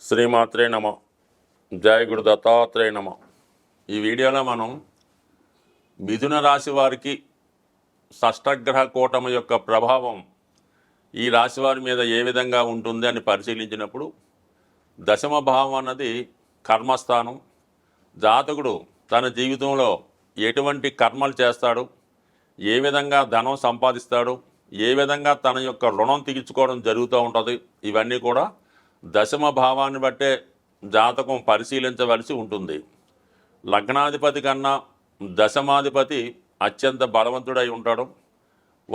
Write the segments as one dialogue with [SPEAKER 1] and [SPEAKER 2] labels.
[SPEAKER 1] శ్రీమాత్రే నమ. జయ గురు దత్తాత్రేయ నమ. ఈ వీడియోలో మనం మిథున రాశి వారికి షష్టగ్రహ కూటమి యొక్క ప్రభావం ఈ రాశి వారి మీద ఏ విధంగా ఉంటుంది అని పరిశీలించినప్పుడు, దశమ భావం అన్నది కర్మస్థానం. జాతకుడు తన జీవితంలో ఎటువంటి కర్మలు చేస్తాడు, ఏ విధంగా ధనం సంపాదిస్తాడు, ఏ విధంగా తన యొక్క రుణం తీర్చుకోవడం జరుగుతూ ఉంటుంది, ఇవన్నీ కూడా దశమ భావాన్ని బట్టే జాతకం పరిశీలించవలసి ఉంటుంది. లగ్నాధిపతి కన్నా దశమాధిపతి అత్యంత బలవంతుడై ఉంటాడు.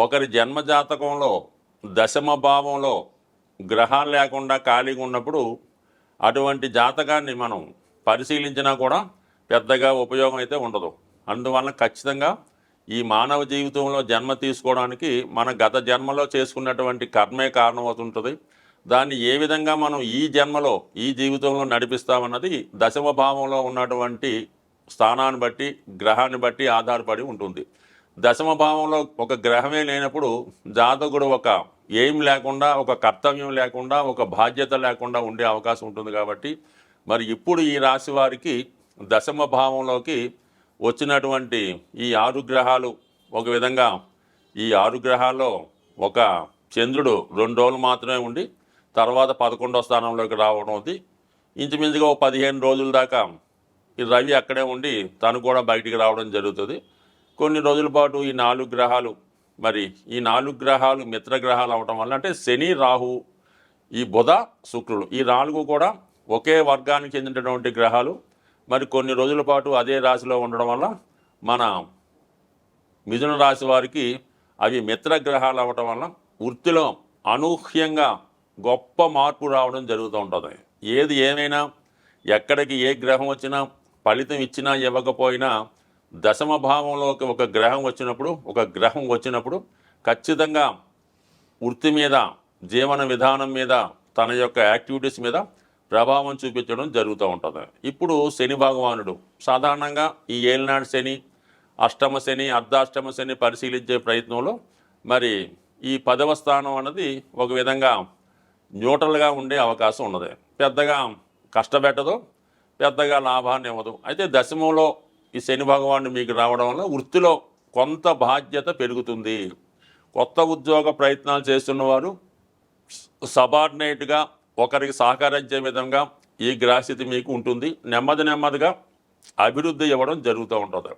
[SPEAKER 1] ఒకరి జన్మజాతకంలో దశమ భావంలో గ్రహాలు లేకుండా ఖాళీగా ఉన్నప్పుడు అటువంటి జాతకాన్ని మనం పరిశీలించినా కూడా పెద్దగా ఉపయోగం అయితే ఉండదు. అందువల్ల ఖచ్చితంగా ఈ మానవ జీవితంలో జన్మ తీసుకోవడానికి మన గత జన్మలో చేసుకున్నటువంటి కర్మే కారణమవుతుంటుంది. దాన్ని ఏ విధంగా మనం ఈ జన్మలో ఈ జీవితంలో నడిపిస్తామన్నది దశమ భావంలో ఉన్నటువంటి స్థానాన్ని బట్టి గ్రహాన్ని బట్టి ఆధారపడి ఉంటుంది. దశమ భావంలో ఒక గ్రహమే లేనప్పుడు జాతకుడు ఒక ఎయిమ్ లేకుండా, ఒక కర్తవ్యం లేకుండా, ఒక బాధ్యత లేకుండా ఉండే అవకాశం ఉంటుంది. కాబట్టి మరి ఇప్పుడు ఈ రాశి వారికి దశమ భావంలోకి వచ్చినటువంటి ఈ 6 గ్రహాలు ఒక విధంగా, ఈ 6 గ్రహాల్లో ఒక చంద్రుడు 2 రోజులు మాత్రమే ఉండి తర్వాత 11వ స్థానంలోకి రావడం ఉంది. ఇంచుమించుగా 15 రోజుల దాకా ఈ రవి అక్కడే ఉండి తను కూడా బయటికి రావడం జరుగుతుంది. కొన్ని రోజుల పాటు ఈ 4 గ్రహాలు, మరి ఈ 4 గ్రహాలు మిత్రగ్రహాలు అవడం వల్ల, అంటే శని, రాహు, ఈ బుధ, శుక్రుడు, ఈ 4 కూడా ఒకే వర్గానికి చెందినటువంటి గ్రహాలు. మరి కొన్ని రోజుల పాటు అదే రాశిలో ఉండడం వల్ల మన మిథున రాశి వారికి అవి మిత్రగ్రహాలు అవ్వటం వల్ల వృత్తిలో అనూహ్యంగా గొప్ప మార్పు రావడం జరుగుతూ ఉంటుంది. ఏది ఏమైనా, ఎక్కడికి ఏ గ్రహం వచ్చినా, ఫలితం ఇచ్చినా ఇవ్వకపోయినా, దశమ భావంలోకి ఒక గ్రహం వచ్చినప్పుడు ఖచ్చితంగా వృత్తి మీద, జీవన విధానం మీద, తన యొక్క యాక్టివిటీస్ మీద ప్రభావం చూపించడం జరుగుతూ ఉంటుంది. ఇప్పుడు శని భగవానుడు సాధారణంగా ఈ ఏలినాడు శని, అష్టమ శని, అర్ధాష్టమ శని పరిశీలించే ప్రయత్నంలో మరి ఈ 10వ స్థానం అన్నది ఒక విధంగా న్యూట్రల్గా ఉండే అవకాశం ఉన్నది. పెద్దగా కష్టపెట్టదు, పెద్దగా లాభాన్ని ఇవ్వదు. అయితే దశమంలో ఈ శని భగవానుడు మీకు రావడం వల్ల వృత్తిలో కొంత బాధ్యత పెరుగుతుంది. కొత్త ఉద్యోగ ప్రయత్నాలు చేస్తున్నవారు సబార్డినేట్గా ఒకరికి సహకరించే విధంగా ఈ గ్రహస్థితి మీకు ఉంటుంది. నెమ్మదిగా అభివృద్ధి ఇవ్వడం జరుగుతూ ఉంటుంది.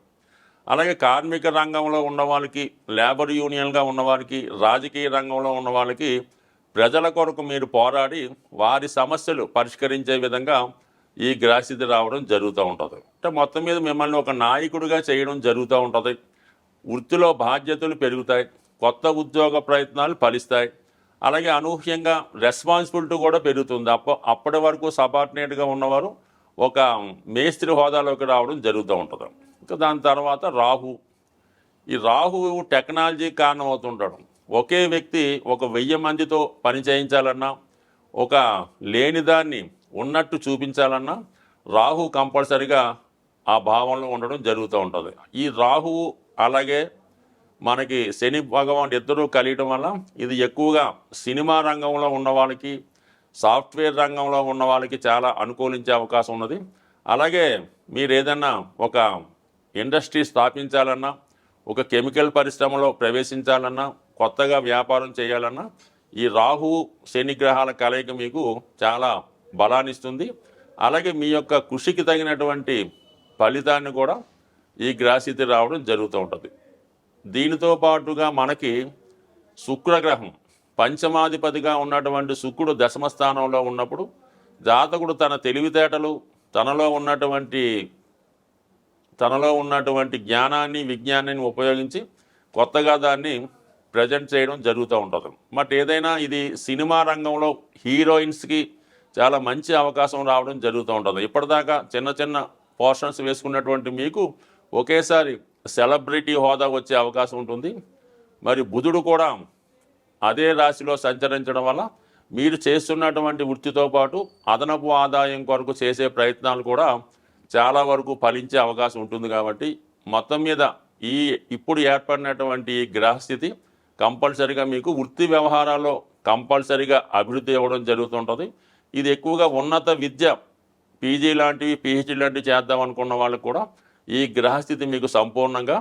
[SPEAKER 1] అలాగే కార్మిక రంగంలో ఉన్న వాళ్ళకి, లేబర్ యూనియన్గా ఉన్నవారికి, రాజకీయ రంగంలో ఉన్న వాళ్ళకి ప్రజల కొరకు మీరు పోరాడి వారి సమస్యలు పరిష్కరించే విధంగా ఈ గ్రహస్థితి రావడం జరుగుతూ ఉంటుంది. అంటే మొత్తం మీద మిమ్మల్ని ఒక నాయకుడిగా చేయడం జరుగుతూ ఉంటుంది. వృత్తిలో బాధ్యతలు పెరుగుతాయి, కొత్త ఉద్యోగ ప్రయత్నాలు ఫలిస్తాయి. అలాగే అనూహ్యంగా రెస్పాన్సిబిలిటీ కూడా పెరుగుతుంది. అప్పటి వరకు సబార్డినేట్గా ఉన్నవారు ఒక మేస్త్రి హోదాలోకి రావడం జరుగుతూ ఉంటుంది. ఇంకా దాని తర్వాత ఈ రాహువు టెక్నాలజీ కారణం అవుతుంటాడు. ఒకే వ్యక్తి ఒక 1000 మందితో పని చేయించాలన్నా, ఒక లేనిదాన్ని ఉన్నట్టు చూపించాలన్నా రాహు కంపల్సరిగా ఆ భావంలో ఉండడం జరుగుతూ ఉంటుంది. ఈ రాహువు అలాగే మనకి శని భగవాన్ ఇద్దరూ కలియడం వల్ల ఇది ఎక్కువగా సినిమా రంగంలో ఉన్న వాళ్ళకి, సాఫ్ట్వేర్ రంగంలో ఉన్న వాళ్ళకి చాలా అనుకూలించే అవకాశం ఉన్నది. అలాగే మీరు ఏదన్నా ఒక ఇండస్ట్రీ స్థాపించాలన్నా, ఒక కెమికల్ పరిశ్రమలో ప్రవేశించాలన్నా, కొత్తగా వ్యాపారం చేయాలన్నా ఈ రాహు శని గ్రహాల కలయిక మీకు చాలా బలాన్ని ఇస్తుంది. అలాగే మీ యొక్క కృషికి తగినటువంటి ఫలితాన్ని కూడా ఈ గ్రహస్థితి రావడం జరుగుతూ ఉంటుంది. దీనితో పాటుగా మనకి శుక్రగ్రహం పంచమాధిపతిగా ఉన్నటువంటి శుక్రుడు దశమ స్థానంలో ఉన్నప్పుడు జాతకుడు తన తెలివితేటలు, తనలో ఉన్నటువంటి జ్ఞానాన్ని, విజ్ఞానాన్ని ఉపయోగించి కొత్తగా దాన్ని ప్రజెంట్ చేయడం జరుగుతూ ఉంటుంది. బట్ ఏదైనా ఇది సినిమా రంగంలో హీరోయిన్స్కి చాలా మంచి అవకాశం రావడం జరుగుతూ ఉంటుంది. ఇప్పటిదాకా చిన్న పోర్షన్స్ వేసుకున్నటువంటి మీకు ఒకేసారి సెలబ్రిటీ హోదా వచ్చే అవకాశం ఉంటుంది. మరి బుధుడు కూడా అదే రాశిలో సంచరించడం వల్ల మీరు చేస్తున్నటువంటి వృత్తితో పాటు అదనపు ఆదాయం కొరకు చేసే ప్రయత్నాలు కూడా చాలా వరకు ఫలించే అవకాశం ఉంటుంది. కాబట్టి మొత్తం మీద ఇప్పుడు ఏర్పడినటువంటి ఈ గ్రహస్థితి కంపల్సరిగా మీకు వృత్తి వ్యవహారాల్లో కంపల్సరిగా అభివృద్ధి ఇవ్వడం జరుగుతుంటుంది. ఇది ఎక్కువగా ఉన్నత విద్య పీజీ లాంటివి పిహెచ్డి లాంటివి చేద్దాం అనుకున్న వాళ్ళకు కూడా ఈ గ్రహస్థితి మీకు సంపూర్ణంగా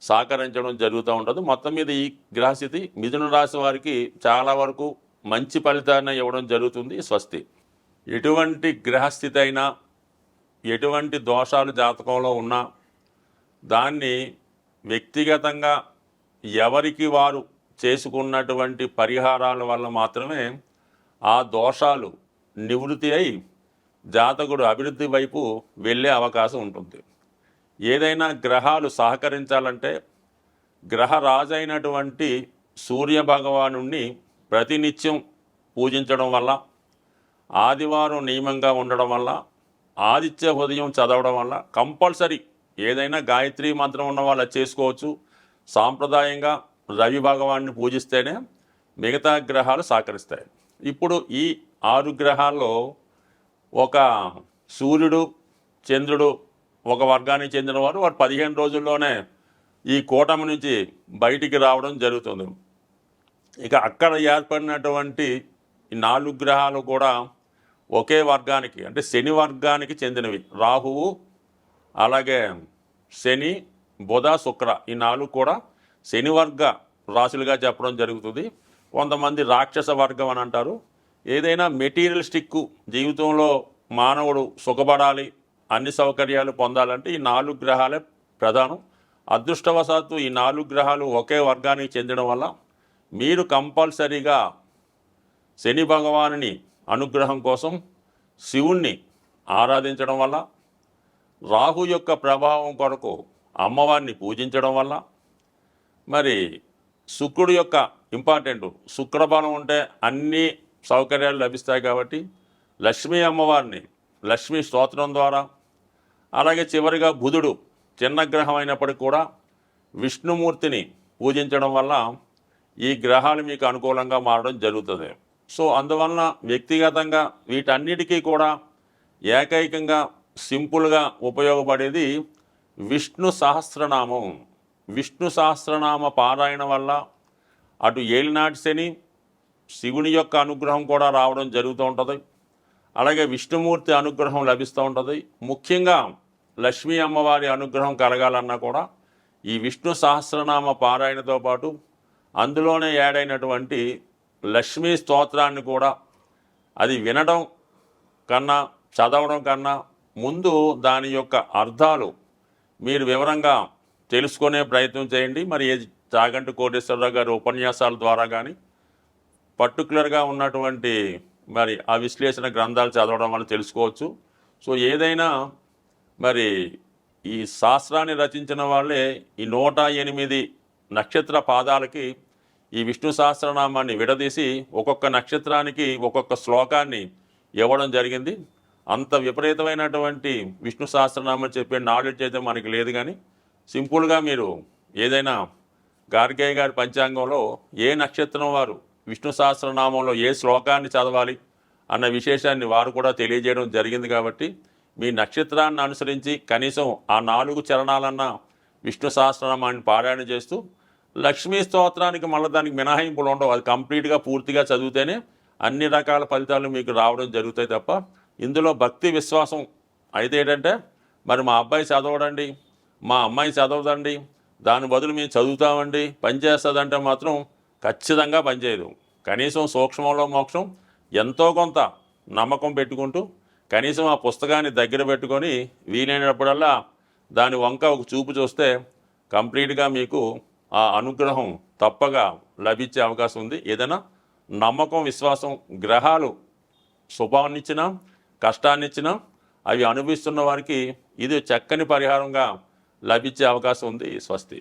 [SPEAKER 1] సహకరించడం జరుగుతూ ఉంటుంది. మొత్తం మీద ఈ గ్రహస్థితి మిథున రాశి వారికి చాలా వరకు మంచి ఫలితాన్ని ఇవ్వడం జరుగుతుంది. స్వస్తి. ఎటువంటి గ్రహస్థితి అయినా ఎటువంటి దోషాలు జాతకంలో ఉన్నా దాన్ని వ్యక్తిగతంగా ఎవరికి వారు చేసుకున్నటువంటి పరిహారాల వల్ల మాత్రమే ఆ దోషాలు నివృత్తి అయి జాతకుడు అభివృద్ధి వైపు వెళ్ళే అవకాశం ఉంటుంది. ఏదైనా గ్రహాలు సహకరించాలంటే గ్రహరాజైనటువంటి సూర్య భగవానుణ్ణి ప్రతినిత్యం పూజించడం వల్ల, ఆదివారం నియమంగా ఉండడం వల్ల, ఆదిత్య హృదయం చదవడం వల్ల, కంపల్సరీ ఏదైనా గాయత్రి మంత్రం ఉన్న వాళ్ళు చేసుకోవచ్చు. సాంప్రదాయంగా రవి భగవాన్ని పూజిస్తేనే మిగతా గ్రహాలు సహకరిస్తాయి. ఇప్పుడు ఈ 6 గ్రహాల్లో ఒక సూర్యుడు, చంద్రుడు ఒక వర్గానికి చెందిన వారు 15 రోజుల్లోనే ఈ కూటమి నుంచి బయటికి రావడం జరుగుతుంది. ఇక అక్కడ ఏర్పడినటువంటి ఈ 4 గ్రహాలు కూడా ఒకే వర్గానికి, అంటే శని వర్గానికి చెందినవి. రాహువు, అలాగే శని, బుధ, శుక్ర, ఈ 4 కూడా శని వర్గ రాశులుగా చెప్పడం జరుగుతుంది. కొంతమంది రాక్షస వర్గం అని అంటారు. ఏదైనా మెటీరియలిస్టిక్ జీవితంలో మానవుడు సుఖపడాలి, అన్ని సౌకర్యాలు పొందాలంటే ఈ 4 గ్రహాలే ప్రధానం. అదృష్టవశాత్తు ఈ 4 గ్రహాలు ఒకే వర్గానికి చెందడం వల్ల మీరు కంపల్సరీగా శని భగవానుని అనుగ్రహం కోసం శివుణ్ణి ఆరాధించడం వల్ల, రాహు యొక్క ప్రభావం కొరకు అమ్మవారిని పూజించడం వల్ల, మరి శుక్రుడు యొక్క ఇంపార్టెంట్ శుక్రబలం ఉంటే అన్ని సౌకర్యాలు లభిస్తాయి కాబట్టి లక్ష్మీ అమ్మవారిని లక్ష్మీ స్తోత్రం ద్వారా, అలాగే చివరిగా బుధుడు చిన్న గ్రహం అయినప్పటికీ కూడా విష్ణుమూర్తిని పూజించడం వల్ల ఈ గ్రహాలు మీకు అనుకూలంగా మారడం జరుగుతుంది. సో అందువలన వ్యక్తిగతంగా వీటన్నిటికీ కూడా ఏకైకంగా సింపుల్గా ఉపయోగపడేది విష్ణు సహస్రనామం. విష్ణు సహస్రనామ పారాయణ వల్ల అటు ఏలినాటి శని, శివుని యొక్క అనుగ్రహం కూడా రావడం జరుగుతూ ఉంటుంది. అలాగే విష్ణుమూర్తి అనుగ్రహం లభిస్తూ ఉంటుంది. ముఖ్యంగా లక్ష్మీ అమ్మవారి అనుగ్రహం కలగాలన్నా కూడా ఈ విష్ణు సహస్రనామ పారాయణతో పాటు అందులోనే యాడైనటువంటి లక్ష్మీ స్తోత్రాన్ని కూడా అది వినడం కన్నా చదవడం కన్నా ముందు దాని యొక్క అర్థాలు మీరు వివరంగా తెలుసుకునే ప్రయత్నం చేయండి. మరి చాగంటి కోటేశ్వరరావు గారి ఉపన్యాసాల ద్వారా కానీ పర్టికులర్గా ఉన్నటువంటి మరి ఆ విశ్లేషణ గ్రంథాలు చదవడం వల్ల తెలుసుకోవచ్చు. సో ఏదైనా మరి ఈ శాస్త్రాన్ని రచించిన వాళ్ళే ఈ 108 నక్షత్ర పాదాలకి ఈ విష్ణు సహస్రనామాన్ని విడదీసి ఒక్కొక్క నక్షత్రానికి ఒక్కొక్క శ్లోకాన్ని ఇవ్వడం జరిగింది. అంత విపరీతమైనటువంటి విష్ణు సహస్రనామం చెప్పే నాలెడ్జ్ అయితే మనకి లేదు. కానీ సింపుల్గా మీరు ఏదైనా గార్గేయ గారి పంచాంగంలో ఏ నక్షత్రం వారు విష్ణు సహస్రనామంలో ఏ శ్లోకాన్ని చదవాలి అన్న విశేషాన్ని వారు కూడా తెలియజేయడం జరిగింది. కాబట్టి మీ నక్షత్రాన్ని అనుసరించి కనీసం ఆ 4 చరణాలన్నా విష్ణు సహస్రనామాన్ని పారాయణ చేస్తూ, లక్ష్మీ స్తోత్రానికి మళ్ళీ దానికి మినహాయింపులు ఉండవు. అది కంప్లీట్గా పూర్తిగా చదివితేనే అన్ని రకాల ఫలితాలు మీకు రావడం జరుగుతాయి తప్ప ఇందులో భక్తి విశ్వాసం అయితే ఏంటంటే మరి మా అబ్బాయి చదవడండి, మా అమ్మాయి చదవదండి, దాని బదులు మేము చదువుతామండి, పనిచేస్తుందంటే మాత్రం ఖచ్చితంగా పనిచేయదు. కనీసం సూక్ష్మంలో మోక్షం ఎంతో కొంత నమ్మకం పెట్టుకుంటూ కనీసం ఆ పుస్తకాన్ని దగ్గర పెట్టుకొని వీలైనప్పుడల్లా దాని వంక ఒక చూపు చూస్తే కంప్లీట్గా మీకు ఆ అనుగ్రహం తప్పగా లభించే అవకాశం ఉంది. ఏదైనా నమ్మకం, విశ్వాసం, గ్రహాలు శుభాన్నిచ్చినా కష్టాన్నిచ్చినా అవి అనుభవిస్తున్న వారికి ఇది చక్కని పరిహారంగా లభించే అవకాశం ఉంది. స్వస్తి.